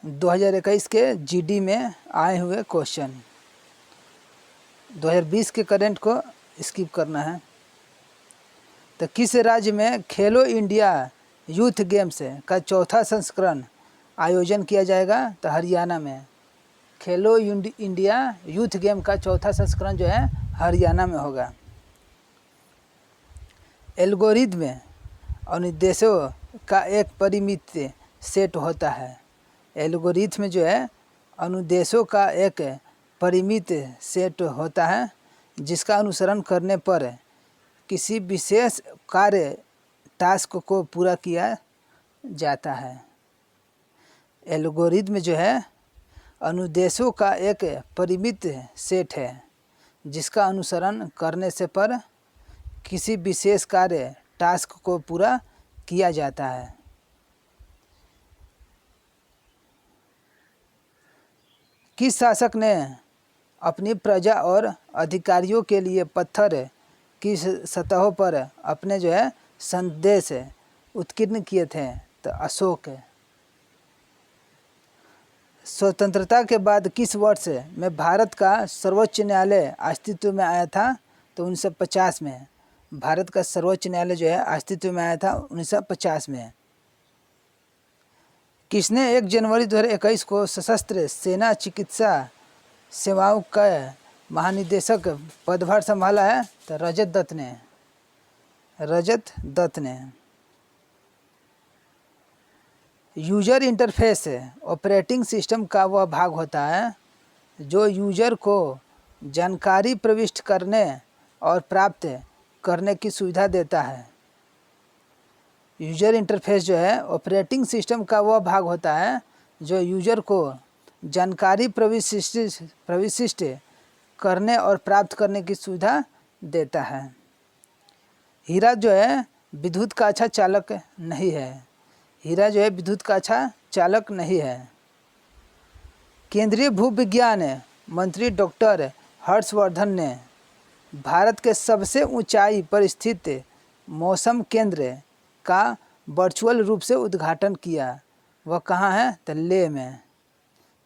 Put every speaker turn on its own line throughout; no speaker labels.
2021 के जीडी में आए हुए क्वेश्चन। 2020 के करंट को स्किप करना है। तो किस राज्य में खेलो इंडिया यूथ गेम्स का चौथा संस्करण आयोजन किया जाएगा? तो हरियाणा में। खेलो इंडिया यूथ गेम का चौथा संस्करण जो है हरियाणा में होगा। एल्गोरिथम अनुदेशों का एक परिमित सेट होता है। एल्गोरिथम जो है अनुदेशों का एक परिमित सेट होता है जिसका अनुसरण करने पर किसी विशेष कार्य टास्क को पूरा किया जाता है। एल्गोरिथम जो है अनुदेशों का एक परिमित सेट है जिसका अनुसरण करने से पर किसी विशेष कार्य टास्क को पूरा किया जाता है। किस शासक ने अपनी प्रजा और अधिकारियों के लिए पत्थर की सतहों पर अपने जो है संदेश उत्कीर्ण किए थे? तो अशोक। स्वतंत्रता के बाद किस वर्ष में भारत का सर्वोच्च न्यायालय अस्तित्व में आया था? तो 1950 में। भारत का सर्वोच्च न्यायालय जो है अस्तित्व में आया था 1950 में। किसने 1 जनवरी 2021 को सशस्त्र सेना चिकित्सा सेवाओं का महानिदेशक पदभार संभाला है? तो रजत दत्त ने। रजत दत्त ने। यूजर इंटरफेस ऑपरेटिंग सिस्टम का वह भाग होता है जो यूजर को जानकारी प्रविष्ट करने और प्राप्त करने की सुविधा देता है। यूजर इंटरफेस जो है ऑपरेटिंग सिस्टम का वह भाग होता है जो यूजर को जानकारी प्रविष्ट करने और प्राप्त करने की सुविधा देता है। हीरा जो है विद्युत का अच्छा चालक नहीं है। हीरा जो है विद्युत का अच्छा चालक नहीं है। केंद्रीय भूविज्ञान मंत्री डॉक्टर हर्षवर्धन ने भारत के सबसे ऊंचाई पर स्थित मौसम केंद्र का वर्चुअल रूप से उद्घाटन किया। वह कहाँ है? तो लेह में।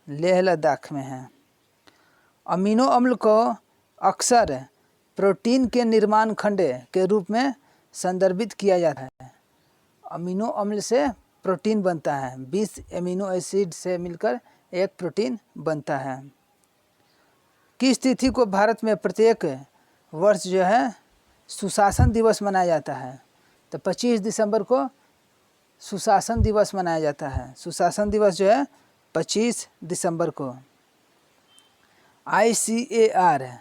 लेह लद्दाख में है। अमीनो अम्ल को अक्सर प्रोटीन के निर्माण खंड के रूप में संदर्भित किया जाता है। अमीनो अम्ल से प्रोटीन बनता है। 20 एमिनो एसिड से मिलकर एक प्रोटीन बनता है। किस तिथि को भारत में प्रत्येक वर्ष जो है सुशासन दिवस मनाया जाता है? तो 25 दिसंबर को सुशासन दिवस मनाया जाता है। सुशासन दिवस जो है 25 दिसंबर को। ICAR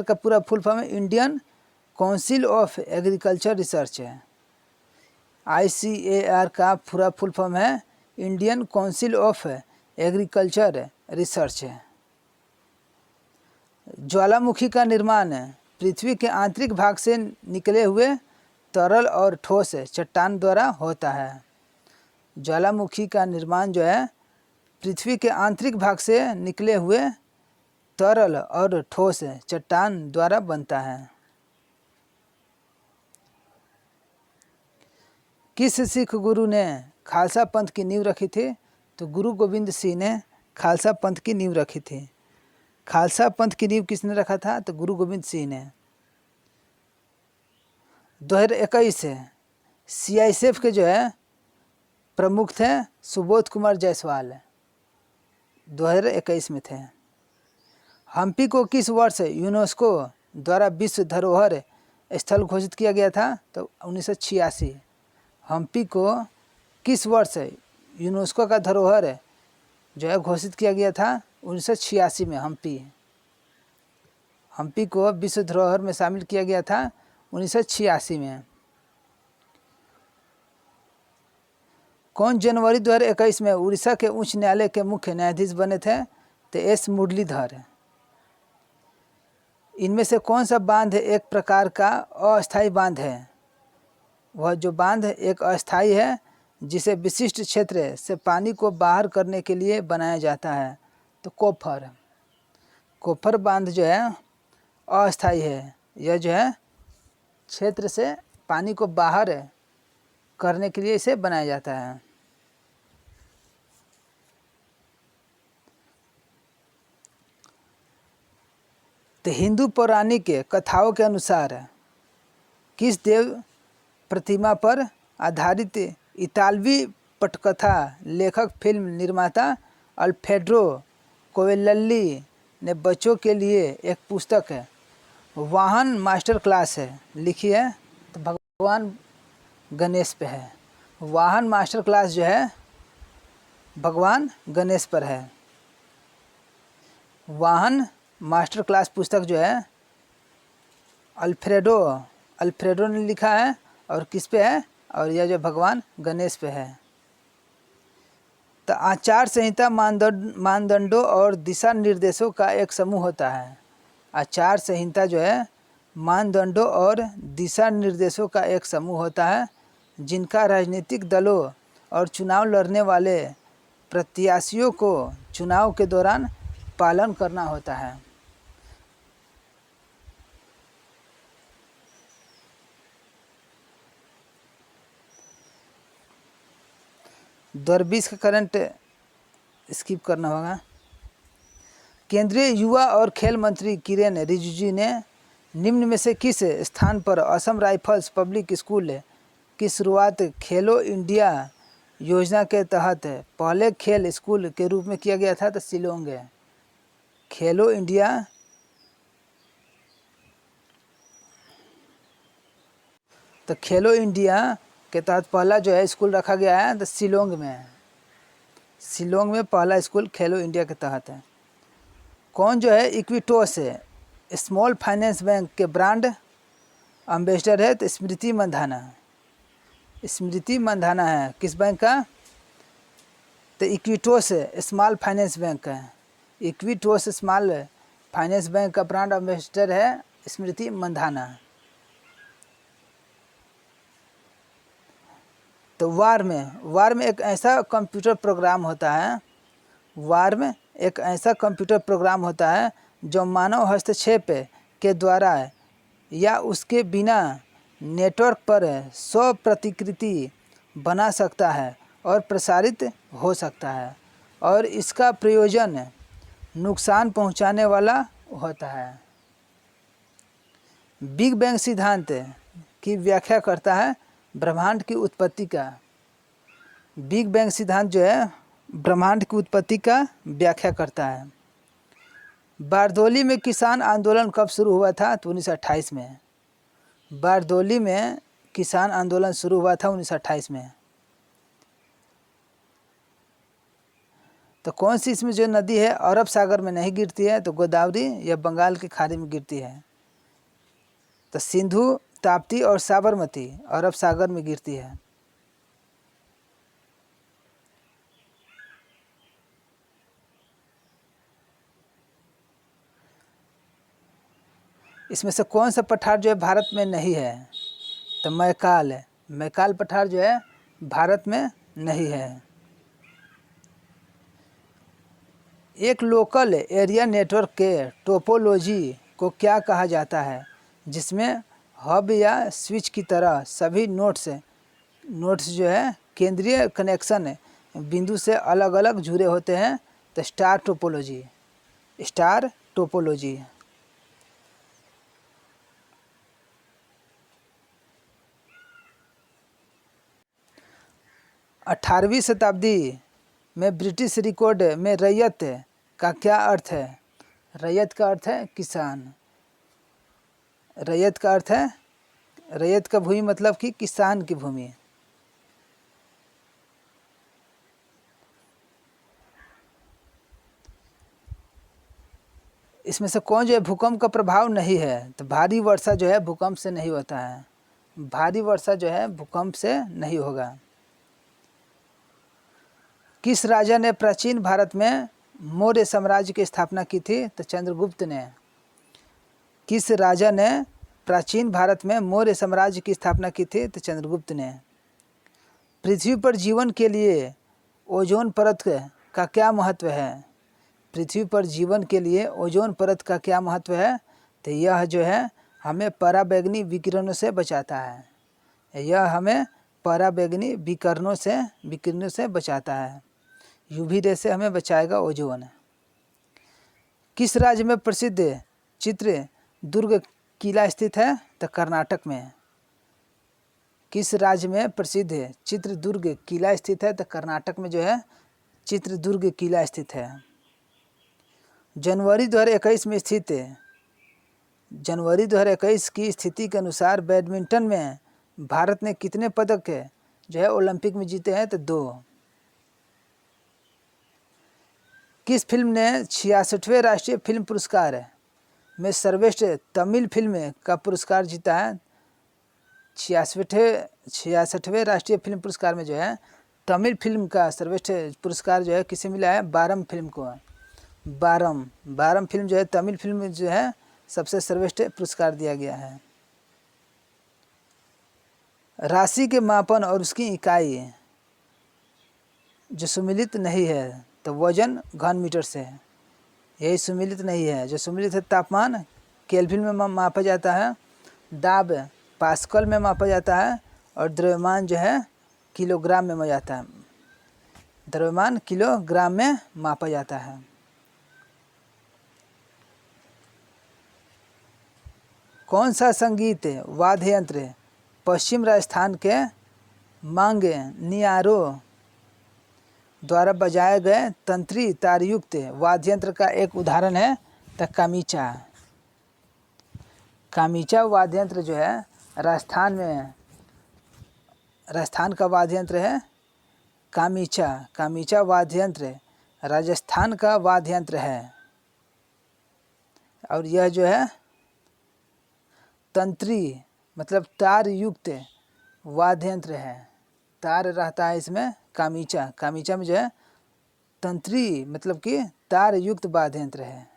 का पूरा फुल फॉर्म है Indian council of agriculture research है। ICAR का पूरा फुल फॉर्म है Indian council of agriculture research है। ज्वालामुखी का निर्माण पृथ्वी के आंतरिक भाग से निकले हुए तरल और ठोस चट्टान द्वारा होता है। ज्वालामुखी का निर्माण जो है पृथ्वी के आंतरिक भाग से निकले हुए तरल और ठोस चट्टान द्वारा बनता है। किस सिख गुरु ने खालसा पंथ की नींव रखी थी? तो गुरु गोविंद सिंह ने खालसा पंथ की नींव रखी थी। खालसा पंथ की नींव किसने रखा था? तो गुरु गोविंद सिंह ने। 2021 CISF के जो है प्रमुख थे सुबोध कुमार जायसवाल। 2021 में थे। हम्पी को किस वर्ष यूनेस्को द्वारा विश्व धरोहर स्थल घोषित किया गया था? तो 1986। हम्पी को किस वर्ष यूनेस्को का धरोहर जो है घोषित किया गया था? 1986 में। हम्पी को विश्व धरोहर में शामिल किया गया था 1986 में। कौन जनवरी 2021 में उड़ीसा के उच्च न्यायालय के मुख्य न्यायाधीश बने थे? तो एस मुरलीधर। इनमें से कौन सा बांध एक प्रकार का अस्थायी बांध है? वह जो बांध एक अस्थायी है जिसे विशिष्ट क्षेत्र से पानी को बाहर करने के लिए बनाया जाता है। तो कोफर बांध जो है अस्थायी है। यह जो है क्षेत्र से पानी को बाहर करने के लिए इसे बनाया जाता है। तो हिंदू पौराणिक कथाओं के अनुसार किस देव प्रतिमा पर आधारित इतालवी पटकथा लेखक फिल्म निर्माता अल्फ्रेडो कोवेलल्ली ने बच्चों के लिए एक पुस्तक है वाहन मास्टर क्लास है लिखी है? तो भगवान गणेश पे है। वाहन मास्टर क्लास जो है भगवान गणेश पर है। वाहन मास्टर क्लास पुस्तक जो है अल्फ्रेडो ने लिखा है और किस पे है? और यह जो भगवान गणेश पे है। तो आचार संहिता मानदंडों और दिशा निर्देशों का एक समूह होता है। आचार संहिता जो है मानदंडों और दिशा निर्देशों का एक समूह होता है जिनका राजनीतिक दलों और चुनाव लड़ने वाले प्रत्याशियों को चुनाव के दौरान पालन करना होता है। दौर 20 का करंट स्किप करना होगा। केंद्रीय युवा और खेल मंत्री किरेन रिजिजू ने निम्न में से किस स्थान पर असम राइफल्स पब्लिक स्कूल की शुरुआत खेलो इंडिया योजना के तहत पहले खेल स्कूल के रूप में किया गया था? तो शिलोंग है। खेलो इंडिया तो खेलो इंडिया के तहत पहला जो है स्कूल रखा गया है तो शिलोंग में है। शिलोंग में पहला स्कूल खेलो इंडिया के तहत है। कौन जो है इक्विटोस है स्मॉल फाइनेंस बैंक के ब्रांड एम्बेसडर है? तो स्मृति मंधाना। स्मृति मंधाना है किस बैंक का? तो इक्विटोस स्मॉल फाइनेंस बैंक है। इक्विटोस स्मॉल फाइनेंस बैंक का ब्रांड एम्बेसडर है स्मृति मंधाना। तो वार्म एक ऐसा कंप्यूटर प्रोग्राम होता है वार्म एक ऐसा कंप्यूटर प्रोग्राम होता है जो मानव हस्तक्षेप के द्वारा या उसके बिना नेटवर्क पर स्व प्रतिकृति बना सकता है और प्रसारित हो सकता है और इसका प्रयोजन नुकसान पहुंचाने वाला होता है। बिग बैंग सिद्धांत की व्याख्या करता है ब्रह्मांड की उत्पत्ति का। बिग बैंग सिद्धांत जो है ब्रह्मांड की उत्पत्ति का व्याख्या करता है। बारदौली में किसान आंदोलन कब शुरू हुआ था? तो 1928 में। बारदौली में किसान आंदोलन शुरू हुआ था 1928 में। तो कौन सी इसमें जो नदी है अरब सागर में नहीं गिरती है? तो गोदावरी या बंगाल की खाड़ी में गिरती है। तो सिंधु, ताप्ती और साबरमती अरब सागर में गिरती है। इसमें से कौन सा पठार जो है भारत में नहीं है? तो मैकाल है। मैकाल पठार जो है भारत में नहीं है। एक लोकल एरिया नेटवर्क के टोपोलॉजी को क्या कहा जाता है जिसमें हब या स्विच की तरह सभी नोड्स जो है केंद्रीय कनेक्शन बिंदु से अलग अलग जुड़े होते हैं? तो स्टार टोपोलॉजी। Star topology. 18वीं शताब्दी में ब्रिटिश रिकॉर्ड में रैयत का क्या अर्थ है? रैयत का अर्थ है किसान। रैयत का अर्थ है रैयत का भूमि मतलब कि किसान की भूमि। इसमें से कौन जो है भूकंप का प्रभाव नहीं है? तो भारी वर्षा जो है भूकंप से नहीं होता है। भारी वर्षा जो है भूकंप से नहीं होगा। किस राजा ने प्राचीन भारत में मौर्य साम्राज्य की स्थापना की थी? तो चंद्रगुप्त ने। किस राजा ने प्राचीन भारत में मौर्य साम्राज्य की स्थापना की थी? तो चंद्रगुप्त ने। पृथ्वी पर जीवन के लिए ओजोन परत का क्या महत्व है? पृथ्वी पर जीवन के लिए ओजोन परत का क्या महत्व है? तो यह जो है हमें पराबैंगनी विकिरणों से बचाता है। यह हमें पराबैंगनी विकिरणों से बचाता है। यूवी रे से हमें बचाएगा ओजोन। किस राज्य में प्रसिद्ध चित्रदुर्ग किला स्थित है? तो कर्नाटक में। किस राज्य में प्रसिद्ध चित्रदुर्ग किला स्थित है? तो कर्नाटक में जो है चित्रदुर्ग किला स्थित है। जनवरी 2021 में स्थित जनवरी 2021 की स्थिति के अनुसार बैडमिंटन में भारत ने कितने पदक जो है ओलंपिक में जीते हैं? तो 2। किस फिल्म ने 66वें राष्ट्रीय फिल्म पुरस्कार में सर्वश्रेष्ठ तमिल फिल्म का पुरस्कार जीता है? 66वें राष्ट्रीय फिल्म पुरस्कार में जो है तमिल फिल्म का सर्वश्रेष्ठ पुरस्कार जो है किसे मिला है? बारम फिल्म को। बारम फिल्म जो है तमिल फिल्म में जो है सबसे सर्वश्रेष्ठ पुरस्कार दिया गया है। राशि के मापन और उसकी इकाई जो सुमिलित नहीं है, तो वजन घन मीटर से है, यही सुमिलित नहीं है। जो सुमिलित है तापमान केल्विन में मापा जाता है, दाब पास्कल में मापा जाता है, और द्रव्यमान जो है किलोग्राम में मापा जाता है। द्रव्यमान किलोग्राम में मापा जाता है। कौन सा संगीत वाद्य यंत्र पश्चिम राजस्थान के मांगनियारों द्वारा बजाए गए तंत्री तारयुक्त वाद्य यंत्र का एक उदाहरण है? तो कामीचा। कामीचा वाद्य यंत्र जो है राजस्थान का वाद्य यंत्र है कामीचा। कामीचा वाद्य यंत्र राजस्थान का वाद्य यंत्र है, और यह जो है तंत्री मतलब तार युक्त वाद्य यंत्र है। तार रहता है इसमें कामीचा। कामीचा में जो है तंत्री मतलब कि तार युक्त वाद्य यंत्र है।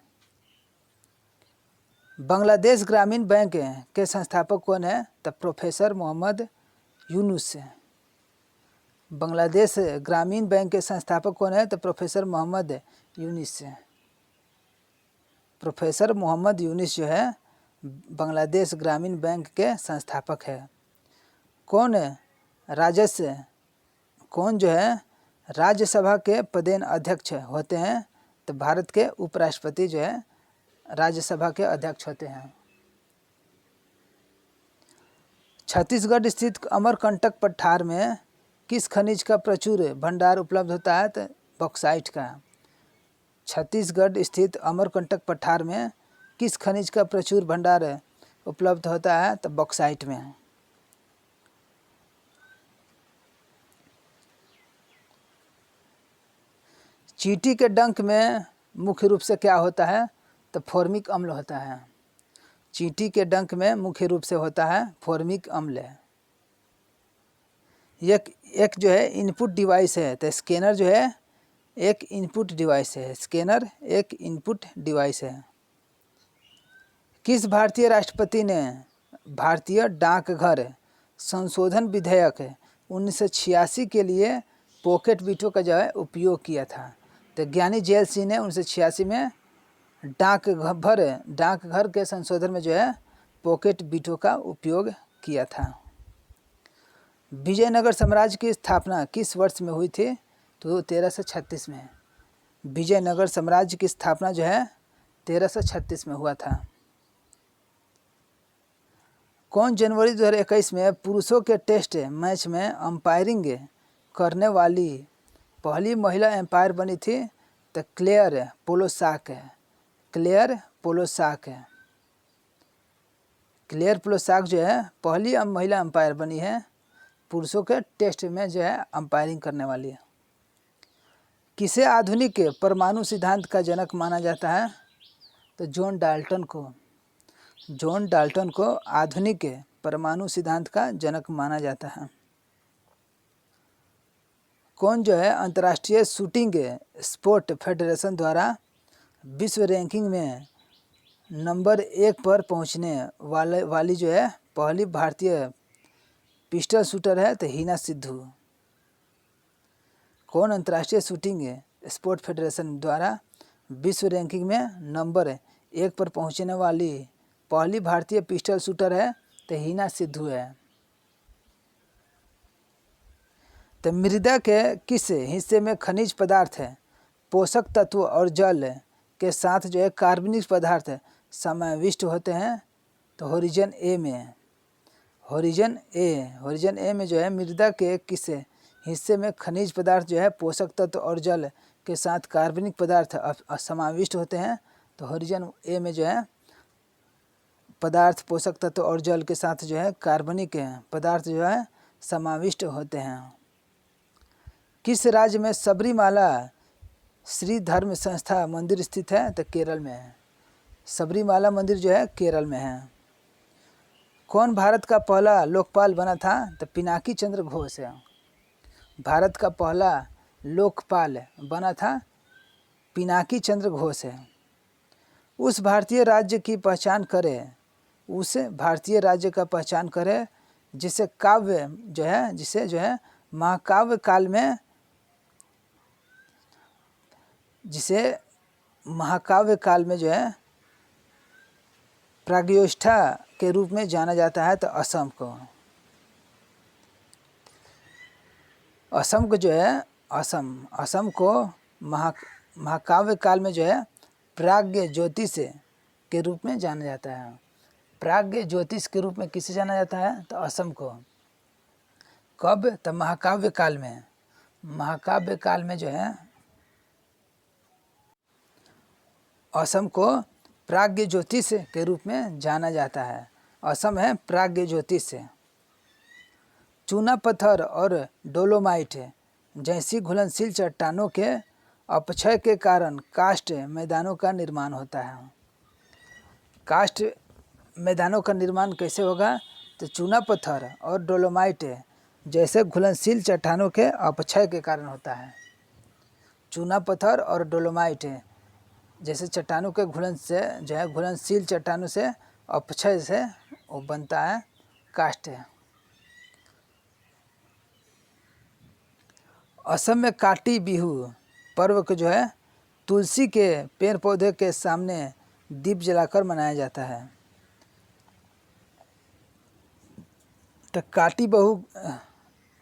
बांग्लादेश ग्रामीण बैंक के संस्थापक कौन है? तो प्रोफेसर मोहम्मद यूनुस। बांग्लादेश ग्रामीण बैंक के संस्थापक कौन है? तो प्रोफेसर मोहम्मद यूनुस। प्रोफेसर मोहम्मद यूनुस जो है बांग्लादेश ग्रामीण बैंक के संस्थापक है। कौन जो है राज्यसभा के पदेन अध्यक्ष होते हैं? तो भारत के उपराष्ट्रपति जो है राज्यसभा के अध्यक्ष होते हैं। छत्तीसगढ़ स्थित अमरकंटक पठार में किस खनिज का प्रचुर भंडार उपलब्ध होता है? तो बॉक्साइट का। छत्तीसगढ़ स्थित अमरकंटक पठार में किस खनिज का प्रचुर भंडार उपलब्ध होता है? तो बॉक्साइट में। चींटी के डंक में मुख्य रूप से क्या होता है? तो फॉर्मिक अम्ल होता है। चींटी के डंक में मुख्य रूप से होता है फॉर्मिक अम्ल। एक जो है इनपुट डिवाइस है, तो स्कैनर जो है एक इनपुट डिवाइस है। स्कैनर एक इनपुट डिवाइस है। किस भारतीय राष्ट्रपति ने भारतीय डाकघर संशोधन विधेयक 1986 के लिए पॉकेट वीटो का जो है उपयोग किया था? तो ज्ञानी जेल सिंह ने 1986 में डाकघर के संशोधन में जो है पॉकेट वीटो का उपयोग किया था। विजयनगर साम्राज्य की स्थापना किस वर्ष में हुई थी? तो 1336 में। विजयनगर साम्राज्य की स्थापना जो है 1336 में हुआ था। कौन जनवरी 2021 में पुरुषों के टेस्ट मैच में अंपायरिंग करने वाली पहली महिला एम्पायर बनी थी? तो क्लेयर पोलोसाक। क्लेयर पोलोसाक जो है पहली महिला अंपायर बनी है पुरुषों के टेस्ट में जो है अंपायरिंग करने वाली है। किसे आधुनिक परमाणु सिद्धांत का जनक माना जाता है? तो जॉन डाल्टन को आधुनिक परमाणु सिद्धांत का जनक माना जाता है। कौन जो है अंतर्राष्ट्रीय शूटिंग स्पोर्ट फेडरेशन द्वारा विश्व रैंकिंग में नंबर 1 पर पहुंचने वाली जो है पहली भारतीय पिस्टल शूटर है? तो हिना सिद्धू। कौन अंतर्राष्ट्रीय शूटिंग स्पोर्ट फेडरेशन द्वारा विश्व रैंकिंग में नंबर 1 पर पहुंचने वाली पहली भारतीय पिस्टल शूटर है? तो हिना सिद्धू है। तो मृदा के किस हिस्से में खनिज पदार्थ पोषक तत्व और जल के साथ जो है कार्बनिक पदार्थ समाविष्ट होते हैं? तो होरिजन ए में। होरिजन ए में जो है मृदा के किस हिस्से में खनिज पदार्थ जो है पोषक तत्व और जल के साथ कार्बनिक पदार्थ समाविष्ट होते हैं? तो होरिजन ए में जो है पदार्थ पोषक तत्व और जल के साथ जो है कार्बनिक पदार्थ जो है समाविष्ट होते हैं। किस राज्य में सबरीमाला श्री धर्म संस्था मंदिर स्थित है? तो केरल में है। सबरीमाला मंदिर जो है केरल में है। कौन भारत का पहला लोकपाल बना था? तो पिनाकी चंद्र घोष है। भारत का पहला लोकपाल बना था पिनाकी चंद्र घोष है। उस भारतीय राज्य की पहचान करें, उस भारतीय राज्य का पहचान करें जिसे काव्य जो है जिसे जो है महाकाव्य काल में जिसे महाकाव्य काल में जो है प्राग्योष्ठा के रूप में जाना जाता है। तो असम को। असम को जो है असम को महाकाव्य काल में जो है प्राग्ञ ज्योतिष के रूप में जाना जाता है। प्राग्ञ ज्योतिष के रूप में किसे जाना जाता है? तो असम को। कब? तो महाकाव्य काल में। महाकाव्य काल में जो है असम को प्राग्ञ ज्योतिष के रूप में जाना जाता है। असम है प्राग्ञ ज्योतिष। चूना पत्थर और डोलोमाइट जैसी घुलनशील चट्टानों के अपक्षय के कारण कास्ट मैदानों का निर्माण होता है। कास्ट मैदानों का निर्माण कैसे होगा? तो चूना पत्थर और डोलोमाइट जैसे घुलनशील चट्टानों के अपक्षय के कारण होता है। चूना पत्थर और डोलोमाइट जैसे चट्टानों के घुलन से जो है घुलनशील चट्टानों से अपक्षय से वो बनता है कास्ट। असम में काटी बिहू पर्व को जो है तुलसी के पेड़ पौधे के सामने दीप जलाकर मनाया जाता है। तो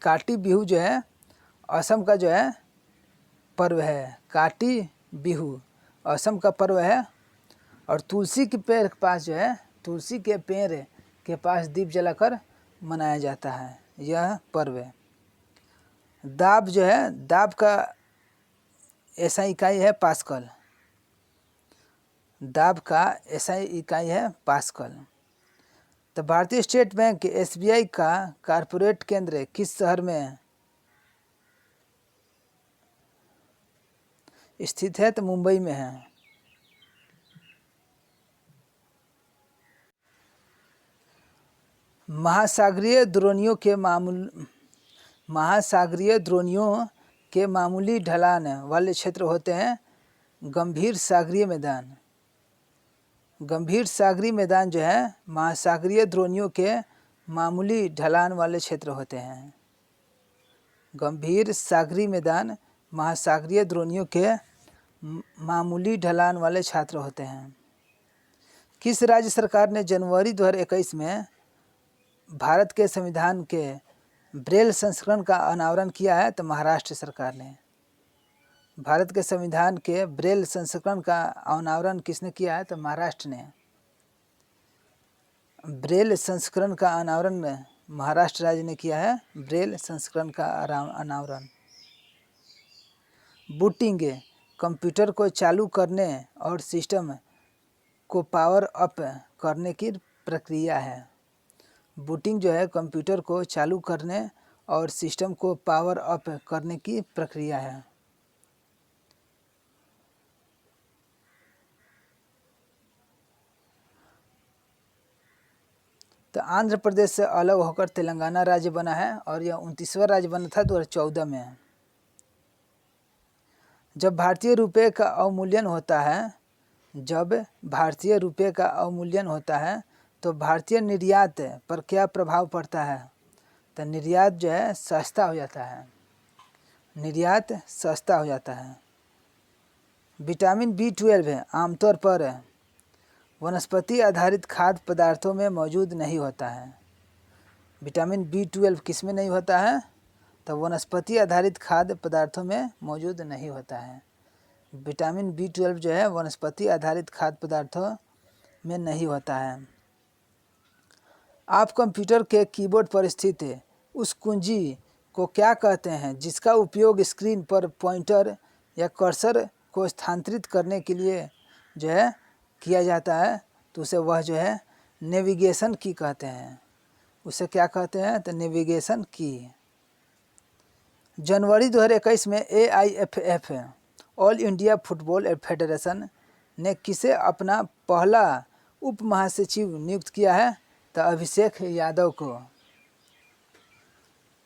काटी बिहू जो है असम का जो है पर्व है। काटी बिहू असम का पर्व है। और तुलसी के पेड़ के पास जो है तुलसी के पेड़ के पास दीप जलाकर मनाया जाता है यह पर्व है। दाब जो है दाब का ऐसा इकाई है पास्कल। दाब का ऐसा इकाई है पास्कल। तो भारतीय स्टेट बैंक SBI का कारपोरेट केंद्र किस शहर में स्थित है? तो मुंबई में है। महासागरीय द्रोणियों के मामूली ढलान वाले क्षेत्र होते हैं गंभीर सागरीय मैदान। गंभीर सागरीय मैदान जो है महासागरीय द्रोणियों के मामूली ढलान वाले क्षेत्र होते हैं। गंभीर सागरीय मैदान महासागरीय द्रोणियों के मामूली ढलान वाले क्षेत्र होते हैं। किस राज्य सरकार ने जनवरी 2021 में भारत के संविधान के ब्रेल संस्करण का अनावरण किया है? तो महाराष्ट्र सरकार ने। भारत के संविधान के ब्रेल संस्करण का अनावरण किसने किया है? तो महाराष्ट्र ने। ब्रेल संस्करण का अनावरण महाराष्ट्र राज्य ने किया है। ब्रेल संस्करण का अनावरण। बूटिंग कंप्यूटर को चालू करने और सिस्टम को पावर अप करने की प्रक्रिया है। बूटिंग जो है कंप्यूटर को चालू करने और सिस्टम को पावर अप करने की प्रक्रिया है। तो आंध्र प्रदेश से अलग होकर तेलंगाना राज्य बना है और यह 29वां राज्य बना था 2014 में। जब भारतीय रुपये का अवमूल्यन होता है तो भारतीय निर्यात पर क्या प्रभाव पड़ता है? तो निर्यात जो है सस्ता हो जाता है। निर्यात सस्ता हो जाता है। विटामिन B12 आमतौर पर वनस्पति आधारित खाद्य पदार्थों में मौजूद नहीं होता है। विटामिन B12 किस में नहीं होता है? तो वनस्पति आधारित खाद्य पदार्थों में मौजूद नहीं होता है। विटामिन B12 जो है वनस्पति आधारित खाद्य पदार्थों में नहीं होता है। आप कंप्यूटर के कीबोर्ड पर स्थित उस कुंजी को क्या कहते हैं जिसका उपयोग स्क्रीन पर पॉइंटर या कर्सर को स्थानांतरित करने के लिए जो है किया जाता है? तो उसे वह जो है नेविगेशन की कहते हैं। उसे क्या कहते हैं? तो नेविगेशन की। जनवरी 2021 में AIFF all India football federation ने किसे अपना पहला उप महासचिव नियुक्त किया है? तो अभिषेक यादव को।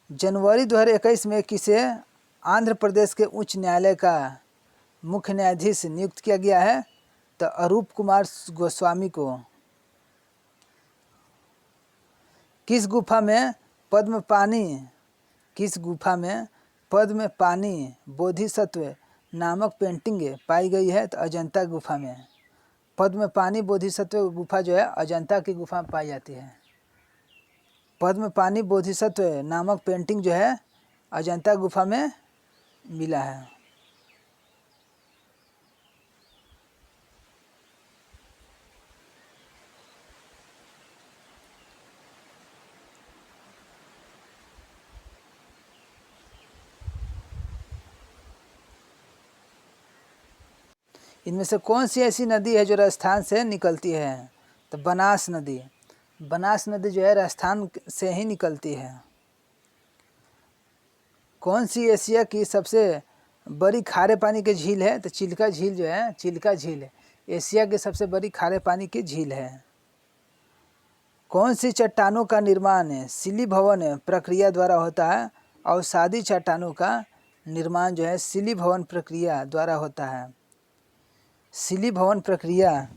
जनवरी 2021 में किसे आंध्र प्रदेश के उच्च न्यायालय का मुख्य न्यायाधीश नियुक्त किया गया है? तो अरूप कुमार गोस्वामी को। किस गुफा में पद्म पानी बोधिसत्व नामक पेंटिंग पाई गई है? तो अजंता गुफा में। पद्म पानी बोधिसत्व गुफा जो है अजंता की गुफा में पाई जाती है। पद्म पानी बोधिसत्व नामक पेंटिंग जो है अजंता गुफा में मिला है। इनमें से कौन सी ऐसी नदी है जो राजस्थान से निकलती है? तो बनास नदी। बनास नदी जो है राजस्थान से ही निकलती है। कौन सी एशिया की सबसे बड़ी खारे पानी की झील है? तो चिल्का झील जो है, चिल्का झील एशिया की सबसे बड़ी खारे पानी की झील है। कौन सी चट्टानों का निर्माण सिली भवन प्रक्रिया द्वारा होता है? अवसादी चट्टानों का निर्माण जो है सिली भवन प्रक्रिया द्वारा होता है। सिली भवन प्रक्रिया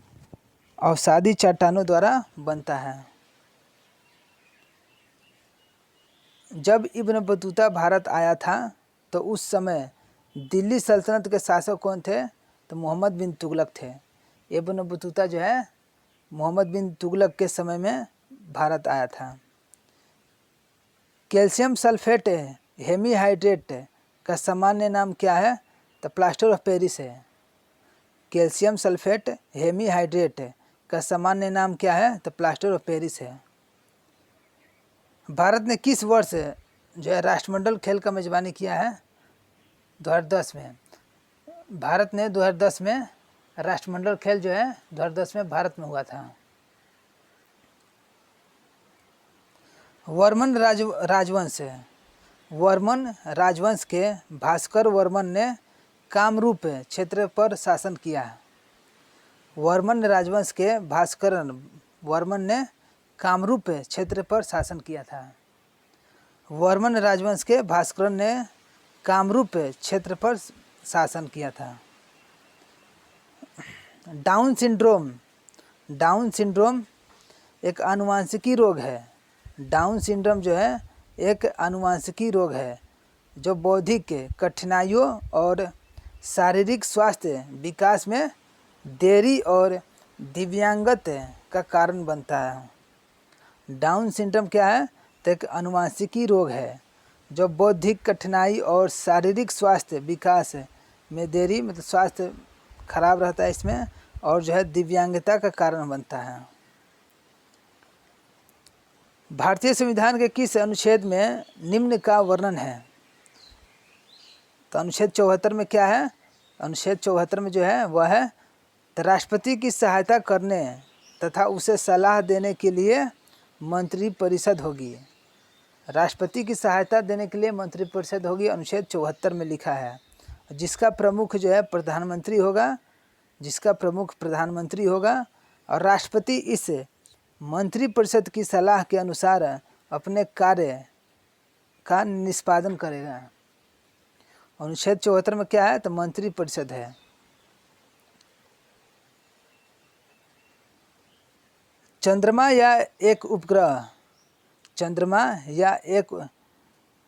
अवसादी चट्टानों द्वारा बनता है। जब इब्न बतूता भारत आया था तो उस समय दिल्ली सल्तनत के शासक कौन थे? तो मोहम्मद बिन तुगलक थे। इब्न बतूता जो है मोहम्मद बिन तुगलक के समय में भारत आया था। कैल्शियम सल्फेट हेमीहाइड्रेट का सामान्य नाम क्या है? तो प्लास्टर ऑफ पेरिस है। कैल्शियम सल्फेट हेमीहाइड्रेट का सामान्य नाम क्या है? तो प्लास्टर ऑफ पेरिस है। भारत ने किस वर्ष जो है राष्ट्रमंडल खेल का मेजबानी किया है? 2010 में। भारत ने 2010 में राष्ट्रमंडल खेल जो है 2010 में भारत में हुआ था। वर्मन राजवंश है। वर्मन राजवंश के भास्कर वर्मन ने कामरूप क्षेत्र पर शासन किया। वर्मन राजवंश के भास्कर वर्मन ने कामरूप क्षेत्र पर शासन किया था। वर्मन राजवंश के भास्कर ने कामरूप क्षेत्र पर शासन किया था। डाउन सिंड्रोम एक आनुवंशिकी रोग है। डाउन सिंड्रोम जो है एक आनुवंशिकी रोग है जो बौद्धिक कठिनाइयों और शारीरिक स्वास्थ्य विकास में देरी और दिव्यांगता का कारण बनता है। डाउन सिंड्रोम क्या है? तो एक आनुवंशिकी रोग है जो बौद्धिक कठिनाई और शारीरिक स्वास्थ्य विकास में देरी, मतलब स्वास्थ्य खराब रहता है इसमें, और जो है दिव्यांगता का कारण बनता है। भारतीय संविधान के किस अनुच्छेद में निम्न का वर्णन है? तो अनुच्छेद 74 में क्या है? अनुच्छेद 74 में जो है वह है राष्ट्रपति की सहायता करने तथा उसे सलाह देने के लिए मंत्रिपरिषद होगी। राष्ट्रपति की सहायता देने के लिए मंत्रिपरिषद होगी, अनुच्छेद 74 में लिखा है। जिसका प्रमुख जो है प्रधानमंत्री होगा, जिसका प्रमुख प्रधानमंत्री होगा, और राष्ट्रपति इस मंत्रिपरिषद की सलाह के अनुसार अपने कार्य का निष्पादन करेगा। अनुच्छेद 74 में क्या है? तो मंत्रिपरिषद है। चंद्रमा या एक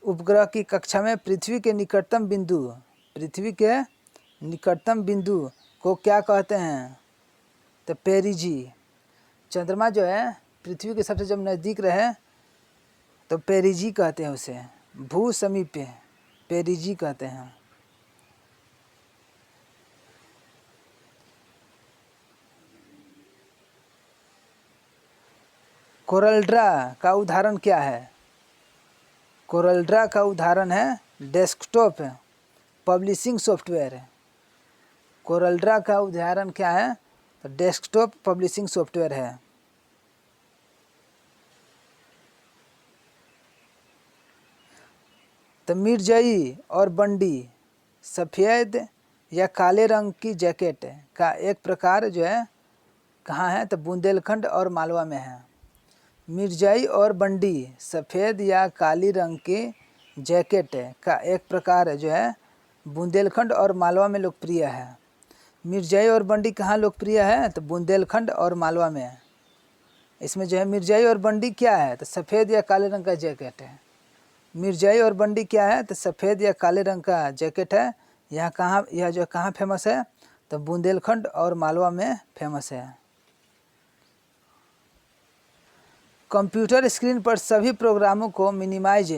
उपग्रह की कक्षा में पृथ्वी के निकटतम बिंदु को क्या कहते हैं? तो पेरिजी। चंद्रमा जो है पृथ्वी के सबसे जब नज़दीक रहे तो पेरिजी कहते हैं उसे, भू समीप पेरिजी कहते हैं। कोरलड्रा का उदाहरण क्या है? कोरलड्रा का उदाहरण है डेस्कटॉप पब्लिशिंग सॉफ्टवेयर। कोरलड्रा का उदाहरण क्या है? तो डेस्कटॉप पब्लिशिंग सॉफ्टवेयर है। तो मिर्जई और बंडी सफ़ेद या काले रंग की जैकेट का एक प्रकार जो है कहाँ है? तो बुंदेलखंड और मालवा में है। मिर्जई और बंडी सफ़ेद या काली रंग की जैकेट का एक प्रकार जो है बुंदेलखंड और मालवा में लोकप्रिय है। मिर्जई और बंडी कहाँ लोकप्रिय है? तो बुंदेलखंड और मालवा में है। इसमें जो है मिर्जई और बंडी क्या है? तो सफ़ेद या काले रंग का जैकेट है। मिर्जई और बंडी क्या है? तो सफ़ेद या काले रंग का जैकेट है। यह जो कहाँ फेमस है? तो बुंदेलखंड और मालवा में फेमस है। कंप्यूटर स्क्रीन पर सभी प्रोग्रामों को मिनिमाइज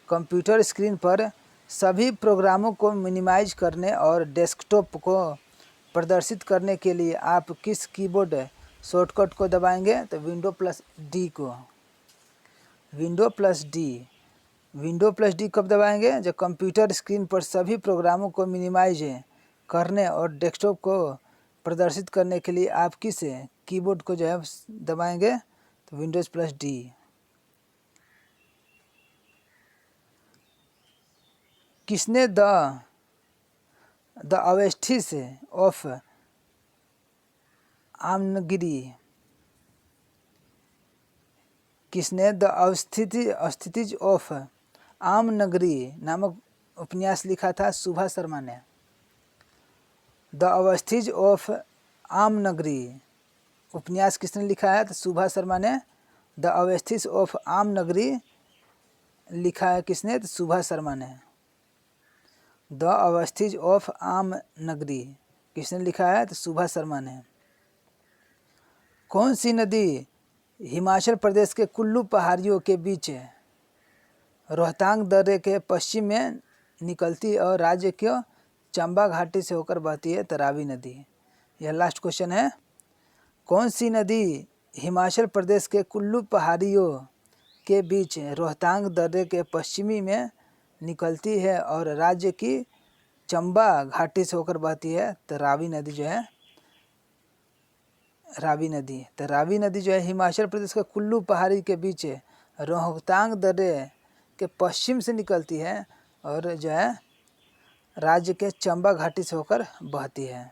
कंप्यूटर स्क्रीन पर सभी प्रोग्रामों को मिनिमाइज करने और डेस्कटॉप को प्रदर्शित करने के लिए आप किस कीबोर्ड शॉर्टकट को दबाएंगे? तो विंडो प्लस डी को। विंडो प्लस डी कब दबाएंगे? जब कंप्यूटर स्क्रीन पर सभी प्रोग्रामों को मिनिमाइज करने और डेस्कटॉप को प्रदर्शित करने के लिए आप किस कीबोर्ड को जो है दबाएंगे? तो विंडोज प्लस डी। किसने द अवेस्टिस ऑफ आमनगिरी किसने द अवस्थितिज ऑफ आमनगरी नामक उपन्यास लिखा था? सुभा शर्मा ने। द अवस्थिज ऑफ आमनगरी उपन्यास किसने लिखा है? तो सुभा शर्मा ने। द अवस्थिज ऑफ आमनगरी लिखा है किसने? तो सुभा शर्मा ने। द अवस्थिज ऑफ आमनगरी किसने लिखा है? तो सुभा शर्मा ने। कौन सी नदी हिमाचल प्रदेश के कुल्लू पहाड़ियों के बीच रोहतांग दर्रे के पश्चिम में निकलती और राज्य के चंबा घाटी से होकर बहती है? तो रावी नदी। यह लास्ट क्वेश्चन है। कौन सी नदी हिमाचल प्रदेश के कुल्लू पहाड़ियों के बीच रोहतांग दर्रे के पश्चिमी में निकलती है और राज्य की चंबा घाटी से होकर बहती है? तो रावी नदी जो है रावी नदी। तो रावी नदी जो है हिमाचल प्रदेश के कुल्लू पहाड़ी के बीच रोहतांग दर्रे के पश्चिम से निकलती है और जो है राज्य के चंबा घाटी से होकर बहती है।